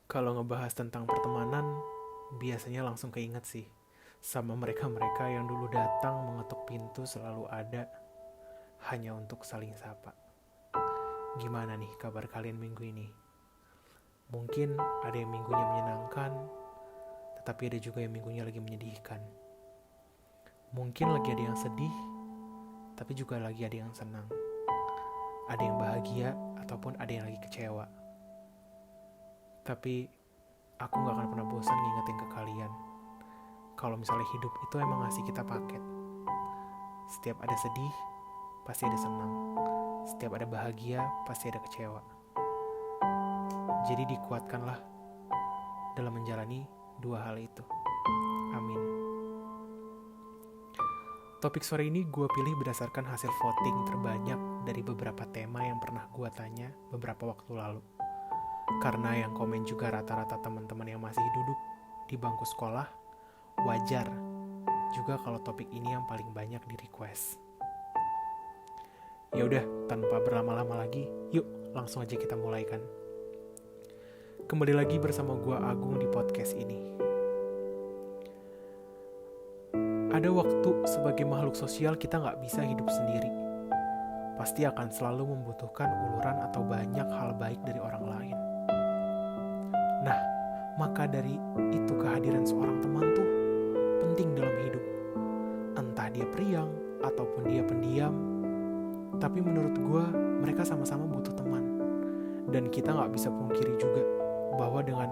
Kalau ngebahas tentang pertemanan, biasanya langsung keinget sih sama mereka-mereka yang dulu datang mengetuk pintu selalu ada hanya untuk saling sapa. Gimana nih kabar kalian minggu ini? Mungkin ada yang minggunya menyenangkan, tetapi ada juga yang minggunya lagi menyedihkan. Mungkin lagi ada yang sedih, tapi juga lagi ada yang senang. Ada yang bahagia, ataupun ada yang lagi kecewa. Tapi aku gak akan pernah bosan ngingetin ke kalian kalau misalnya hidup itu emang ngasih kita paket. Setiap ada sedih, pasti ada senang. Setiap ada bahagia, pasti ada kecewa. Jadi dikuatkanlah dalam menjalani dua hal itu. Amin. Topik sore ini gue pilih berdasarkan hasil voting terbanyak dari beberapa tema yang pernah gue tanya beberapa waktu lalu. Karena yang komen juga rata-rata teman-teman yang masih duduk di bangku sekolah, wajar juga kalau topik ini yang paling banyak di request. Ya udah, tanpa berlama-lama lagi, yuk langsung aja kita mulaikan. Kembali lagi bersama gue Agung di podcast ini. Ada waktu sebagai makhluk sosial kita gak bisa hidup sendiri. Pasti akan selalu membutuhkan uluran atau banyak hal baik dari orang lain. Nah, maka dari itu kehadiran seorang teman tuh penting dalam hidup. Entah dia periang ataupun dia pendiam, tapi menurut gue mereka sama-sama butuh teman. Dan kita gak bisa pungkiri juga bahwa dengan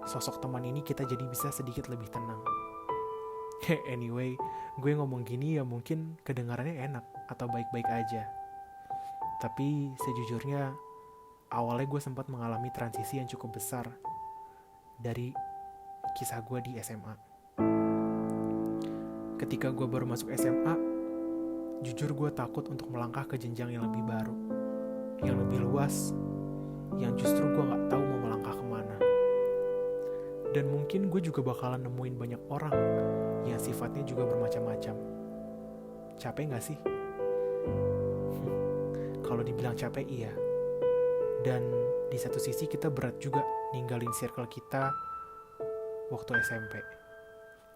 sosok teman ini kita jadi bisa sedikit lebih tenang. Anyway, gue ngomong gini ya mungkin kedengarannya enak atau baik-baik aja. Tapi sejujurnya awalnya gue sempat mengalami transisi yang cukup besar dari kisah gue di SMA. Ketika gue baru masuk SMA, jujur gue takut untuk melangkah ke jenjang yang lebih baru, yang lebih luas, yang justru gue gak tahu mau melangkah kemana. Dan mungkin gue juga bakalan nemuin banyak orang yang sifatnya juga bermacam-macam. Capek gak sih? Kalau dibilang capek iya. Dan di satu sisi kita berat juga ninggalin circle kita waktu SMP.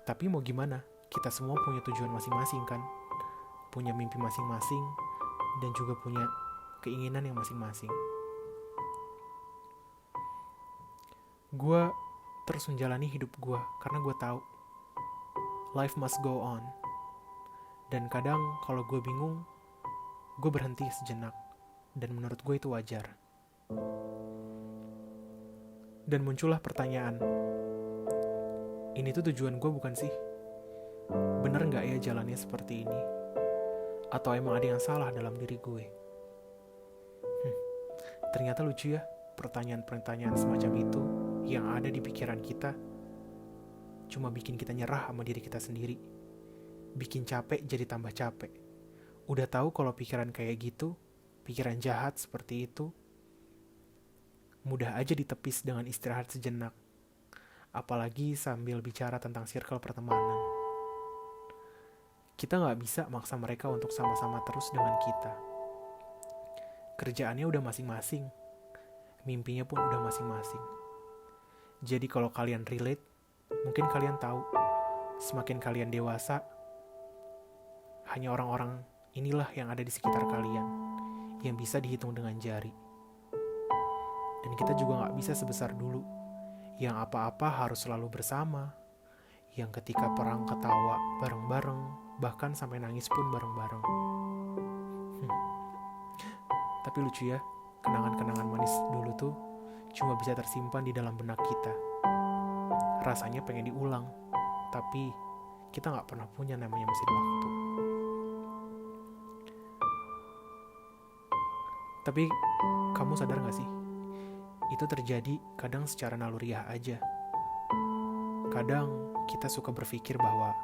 Tapi mau gimana? Kita semua punya tujuan masing-masing kan? Punya mimpi masing-masing dan juga punya keinginan yang masing-masing. Gue terus menjalani hidup gue karena gue tahu life must go on. Dan kadang kalau gue bingung, gue berhenti sejenak. Dan menurut gue itu wajar. Dan muncullah pertanyaan, ini tuh tujuan gue bukan sih? Bener gak ya jalannya seperti ini? Atau emang ada yang salah dalam diri gue? Ternyata lucu ya, pertanyaan-pertanyaan semacam itu yang ada di pikiran kita cuma bikin kita nyerah sama diri kita sendiri. Bikin capek jadi tambah capek. Udah tahu kalau pikiran kayak gitu, pikiran jahat seperti itu, mudah aja ditepis dengan istirahat sejenak. Apalagi sambil bicara tentang circle pertemanan. Kita gak bisa maksa mereka untuk sama-sama terus dengan kita. Kerjaannya udah masing-masing. Mimpinya pun udah masing-masing. Jadi kalau kalian relate, mungkin kalian tahu, semakin kalian dewasa, hanya orang-orang inilah yang ada di sekitar kalian, yang bisa dihitung dengan jari. Dan kita juga gak bisa sebesar dulu, yang apa-apa harus selalu bersama, yang ketika perang ketawa bareng-bareng, bahkan sampai nangis pun bareng-bareng. Tapi lucu ya, kenangan-kenangan manis dulu tuh cuma bisa tersimpan di dalam benak kita. Rasanya pengen diulang, tapi kita gak pernah punya namanya mesin waktu. Tapi kamu sadar gak sih? Itu terjadi kadang secara naluriah aja. Kadang kita suka berpikir bahwa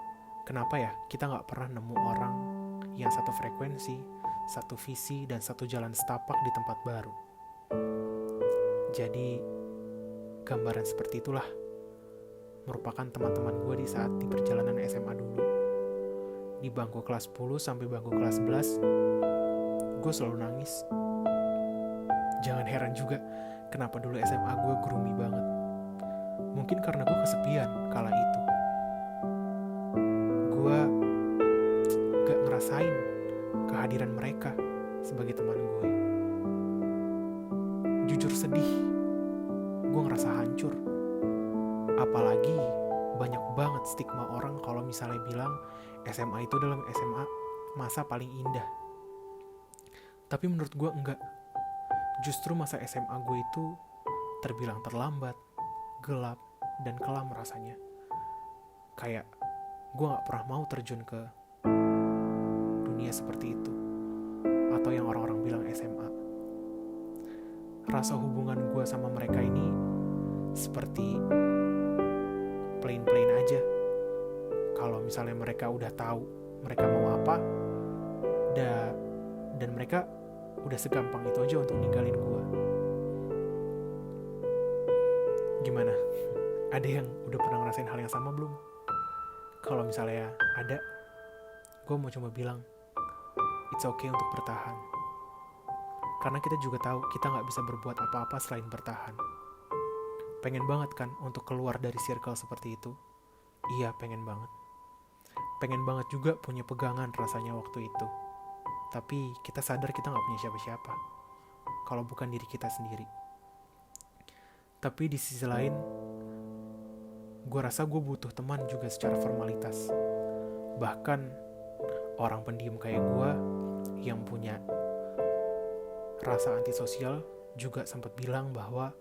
kenapa ya kita gak pernah nemu orang yang satu frekuensi, satu visi, dan satu jalan setapak di tempat baru. Jadi gambaran seperti itulah merupakan teman-teman gue di saat di perjalanan SMA dulu. Di bangku kelas 10 sampai bangku kelas 11, gue selalu nangis. Jangan heran juga kenapa dulu SMA gue gloomy banget. Mungkin karena gue kesepian kala itu. Gue gak ngerasain kehadiran mereka sebagai teman gue. Jujur sedih, gue ngerasa hancur. Apalagi banyak banget stigma orang kalau misalnya bilang SMA itu dalam SMA masa paling indah. Tapi menurut gue enggak. Justru masa SMA gue itu terbilang terlambat, gelap, dan kelam rasanya. Kayak gue gak pernah mau terjun ke dunia seperti itu, atau yang orang-orang bilang SMA. Rasa hubungan gue sama mereka ini seperti plain-plain aja. Kalau misalnya mereka udah tahu mereka mau apa, dan mereka udah segampang itu aja untuk ninggalin gue. Gimana? Ada yang udah pernah ngerasain hal yang sama belum? Kalau misalnya ada, gue mau coba bilang, it's okay untuk bertahan. Karena kita juga tahu kita gak bisa berbuat apa-apa selain bertahan. Pengen banget kan untuk keluar dari circle seperti itu? Iya, pengen banget. Pengen banget juga punya pegangan rasanya waktu itu. Tapi kita sadar kita gak punya siapa-siapa kalau bukan diri kita sendiri. Tapi di sisi lain, gue rasa gue butuh teman juga secara formalitas. Bahkan orang pendiam kayak gue yang punya rasa antisosial juga sempat bilang bahwa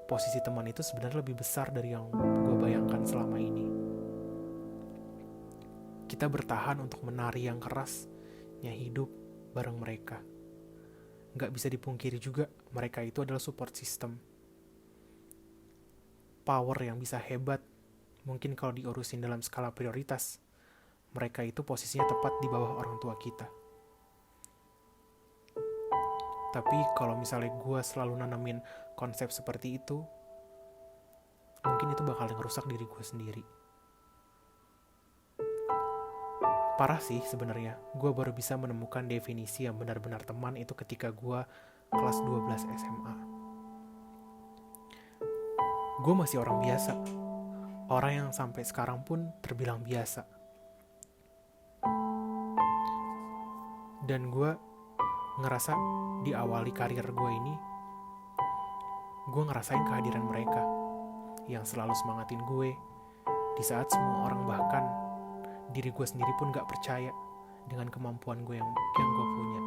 posisi teman itu sebenarnya lebih besar dari yang gue bayangkan selama ini. Kita bertahan untuk menari yang kerasnya hidup bareng mereka. Gak bisa dipungkiri juga mereka itu adalah support system. Power yang bisa hebat, mungkin kalau diurusin dalam skala prioritas, mereka itu posisinya tepat di bawah orang tua kita. Tapi kalau misalnya gue selalu nanamin konsep seperti itu, mungkin itu bakal ngerusak diri gue sendiri. Parah sih sebenarnya, gue baru bisa menemukan definisi yang benar-benar teman itu ketika gue kelas 12 SMA. Gue masih orang biasa, orang yang sampai sekarang pun terbilang biasa. Dan gue ngerasa di awali karir gue ini, gue ngerasain kehadiran mereka yang selalu semangatin gue di saat semua orang, bahkan diri gue sendiri pun gak percaya dengan kemampuan gue yang gue punya.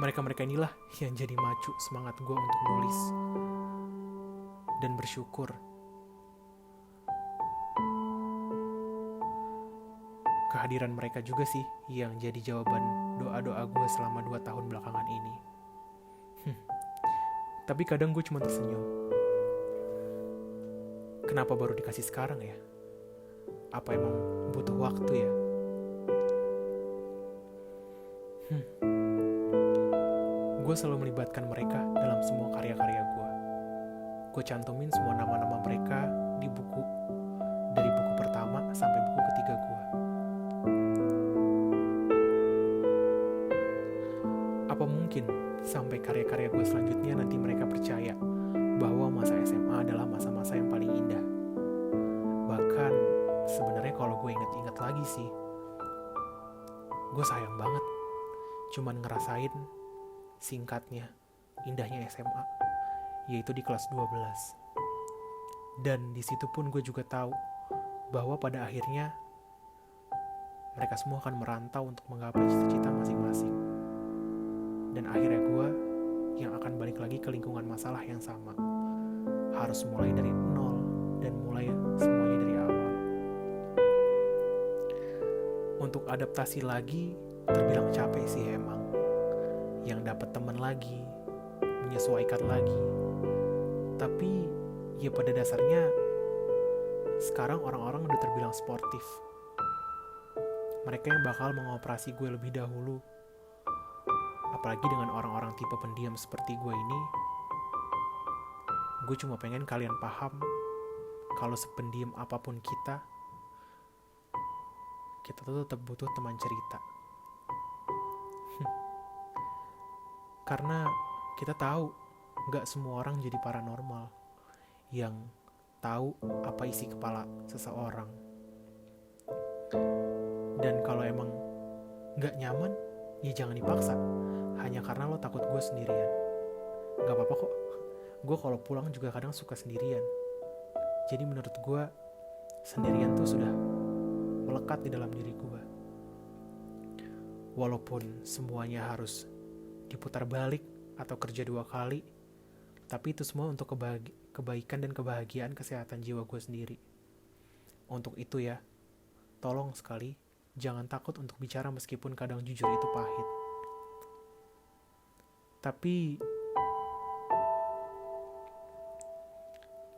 Mereka-mereka inilah yang jadi macu semangat gue untuk nulis dan bersyukur. Kehadiran mereka juga sih yang jadi jawaban doa-doa gue selama 2 tahun belakangan ini. Tapi kadang gue cuma tersenyum. Kenapa baru dikasih sekarang ya? Apa emang butuh waktu ya? Gue selalu melibatkan mereka dalam semua karya-karya gue. Gue cantumin semua nama-nama mereka di buku, dari buku pertama sampai buku ketiga gue. Apa mungkin sampai karya-karya gue selanjutnya nanti mereka percaya bahwa masa SMA adalah masa-masa yang paling indah? Bahkan sebenarnya kalau gue inget-inget lagi sih, gue sayang banget cuman ngerasain singkatnya indahnya SMA, yaitu di kelas 12. Dan di situ pun gue juga tahu bahwa pada akhirnya mereka semua akan merantau untuk menggapai cita-cita masing-masing. Dan akhirnya gue yang akan balik lagi ke lingkungan masalah yang sama. Harus mulai dari nol dan mulai semuanya dari awal. Untuk adaptasi lagi terbilang capek sih emang. Yang dapat teman lagi, menyesuaikan lagi. Tapi ya pada dasarnya sekarang orang-orang udah terbilang sportif. Mereka yang bakal mengoperasi gue lebih dahulu. Apalagi dengan orang-orang tipe pendiam seperti gue ini. Gue cuma pengen kalian paham kalau sependiam apapun kita tuh tetap butuh teman cerita. Karena kita tahu gak semua orang jadi paranormal. yang tahu apa isi kepala seseorang. Dan kalau emang gak nyaman, ya jangan dipaksa hanya karena lo takut gue sendirian. Gak apa-apa kok, gue kalau pulang juga kadang suka sendirian. Jadi menurut gue, sendirian tuh sudah melekat di dalam diri gue. Walaupun semuanya harus diputar balik atau kerja 2 kali, tapi itu semua untuk kebaikan dan kebahagiaan kesehatan jiwa gue sendiri. Untuk itu ya, tolong sekali jangan takut untuk bicara meskipun kadang jujur itu pahit. Tapi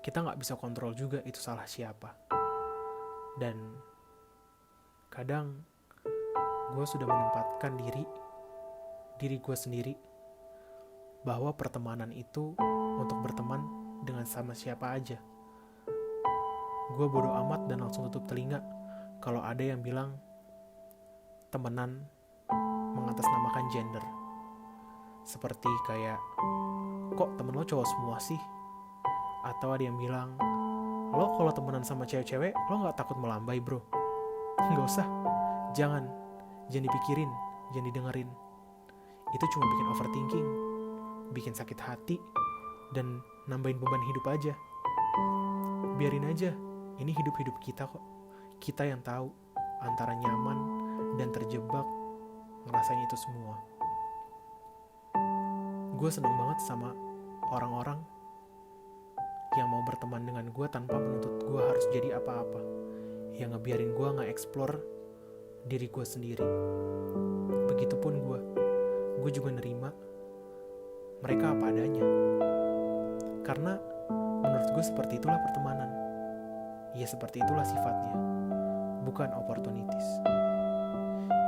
kita gak bisa kontrol juga itu salah siapa. Dan kadang gue sudah menempatkan diri gue sendiri bahwa pertemanan itu untuk berteman dengan sama siapa aja. Gue bodo amat dan langsung tutup telinga kalau ada yang bilang temenan mengatasnamakan gender. Seperti kayak, kok temen lo cowok semua sih? Atau ada yang bilang, lo kalau temenan sama cewek-cewek, lo gak takut melambai bro? Gak usah, jangan dipikirin, jangan didengerin. Itu cuma bikin overthinking, bikin sakit hati, dan nambahin beban hidup aja. Biarin aja, ini hidup-hidup kita kok. Kita yang tahu antara nyaman dan terjebak ngerasain itu semua. Gue seneng banget sama orang-orang yang mau berteman dengan gue tanpa menuntut gue harus jadi apa-apa, yang ngebiarin gue nge-explore diri gue sendiri. Begitupun gue juga nerima mereka apa adanya. Karena menurut gue seperti itulah pertemanan. Ya seperti itulah sifatnya, bukan opportunities.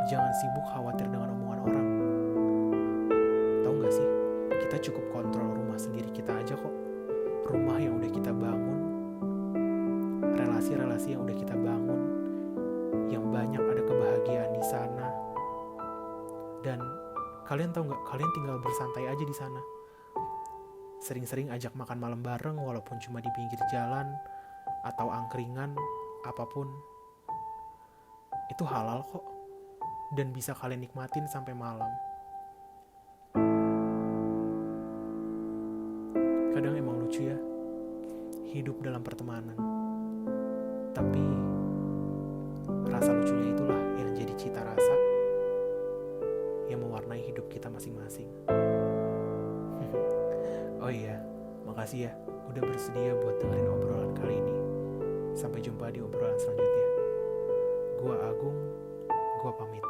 Jangan sibuk khawatir dengan omongan orang. Tahu gak sih, kita cukup kontrol rumah sendiri kita aja kok. Rumah yang udah kita bangun, relasi-relasi yang udah kita bangun, yang banyak ada kebahagiaan di sana. Dan kalian tahu nggak, kalian tinggal bersantai aja di sana. Sering-sering ajak makan malam bareng, walaupun cuma di pinggir jalan atau angkringan, apapun. Itu halal kok, dan bisa kalian nikmatin sampai malam. Kadang emang lucu ya, hidup dalam pertemanan. Tapi rasa lucunya itulah yang jadi cita rasa yang mewarnai hidup kita masing-masing. Oh iya, makasih ya udah bersedia buat dengerin obrolan kali ini. Sampai jumpa di obrolan selanjutnya. Gua Agung, gua pamit.